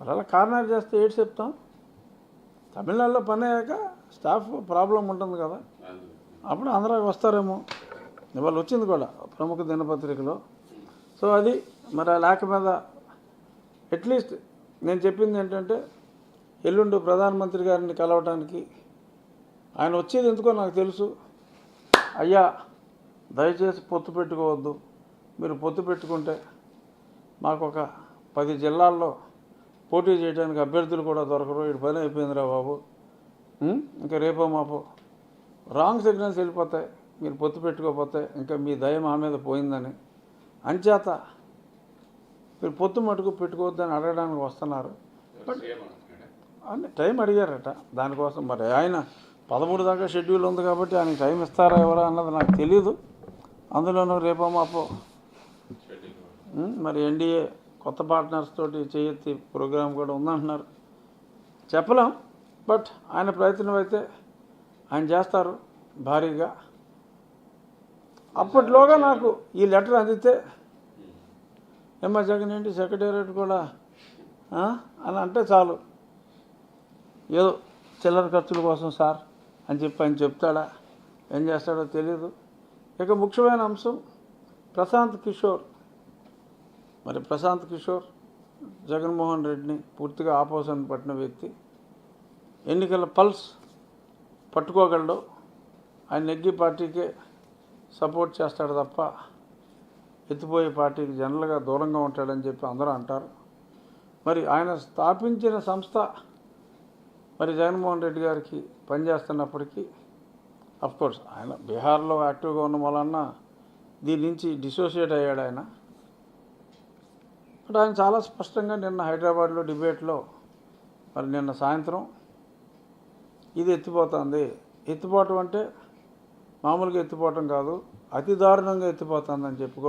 మరి అలా కార్నర్ చేస్తే ఏడు చెప్తాం. తమిళనాడులో పని అయ్యాక స్టాఫ్ ప్రాబ్లం ఉంటుంది కదా, అప్పుడు ఆంధ్రాకి వస్తారేమో. ఇవాళ వచ్చింది కూడా ప్రముఖ దినపత్రికలో. సో అది మరి ఆ లేఖ మీద అట్లీస్ట్ నేను చెప్పింది ఏంటంటే, ఎల్లుండి ప్రధానమంత్రి గారిని కలవటానికి ఆయన వచ్చేది ఎందుకో నాకు తెలుసు. అయ్యా దయచేసి పొత్తు పెట్టుకోవద్దు, మీరు పొత్తు పెట్టుకుంటే మాకు ఒక 10 జిల్లాల్లో పోటీ చేయడానికి అభ్యర్థులు కూడా దొరకరు, ఇటు పని అయిపోయిందిరా బాబు, ఇంకా రేపో మాపో రాంగ్ సిగ్నల్స్ వెళ్ళిపోతాయి మీరు పొత్తు పెట్టుకోకపోతే, ఇంకా మీ దయ మా మీద పోయిందని. అంచేత మీరు పొత్తు మటుకు పెట్టుకోవద్దని అడగడానికి వస్తున్నారు. బట్ అని టైం అడిగారట దానికోసం. మరి ఆయన 13 దాకా షెడ్యూల్ ఉంది కాబట్టి ఆయనకి టైం ఇస్తారా ఎవరా అన్నది నాకు తెలీదు. అందులోనూ రేపో మాపో మరి ఎన్డీఏ కొత్త పార్ట్నర్స్ తోటి చేయెత్తి ప్రోగ్రాం కూడా ఉందంటున్నారు, చెప్పలేం. బట్ ఆయన ప్రయత్నం అయితే ఆయన చేస్తారు భారీగా. అప్పట్లోగా నాకు ఈ లెటర్ అందితే ఏమో జగన్ ఏంటి సెక్రటేరియట్ కూడా అని అంటే చాలు, ఏదో చిల్లర ఖర్చుల కోసం సార్ అని చెప్పి ఆయన చెప్తాడా ఏం చేస్తాడో తెలీదు. ఇక ముఖ్యమైన అంశం ప్రశాంత్ కిషోర్. మరి ప్రశాంత్ కిషోర్ జగన్మోహన్ రెడ్డిని పూర్తిగా ఆపోజిషన్ పట్టిన వ్యక్తి. ఎన్నికల పల్స్ పట్టుకోగలడు, ఆయన నెగ్గి పార్టీకే సపోర్ట్ చేస్తాడు తప్ప ఎత్తిపోయే పార్టీకి జనరల్గా దూరంగా ఉంటాడని చెప్పి అందరూ అంటారు. మరి ఆయన స్థాపించిన సంస్థ మరి జగన్మోహన్ రెడ్డి గారికి పనిచేస్తున్నప్పటికీ అఫ్కోర్స్ ఆయన బీహార్లో యాక్టివ్గా ఉన్న వలన దీని నుంచి డిసోసియేట్ అయ్యాడు ఆయన. బట్ ఆయన చాలా స్పష్టంగా నిన్న హైదరాబాద్లో డిబేట్లో మరి నిన్న సాయంత్రం ఇది ఎత్తిపోతుంది, ఎత్తిపోవటం అంటే మామూలుగా ఎత్తిపోవటం కాదు, అతి దారుణంగా ఎత్తిపోతుందని చెప్పి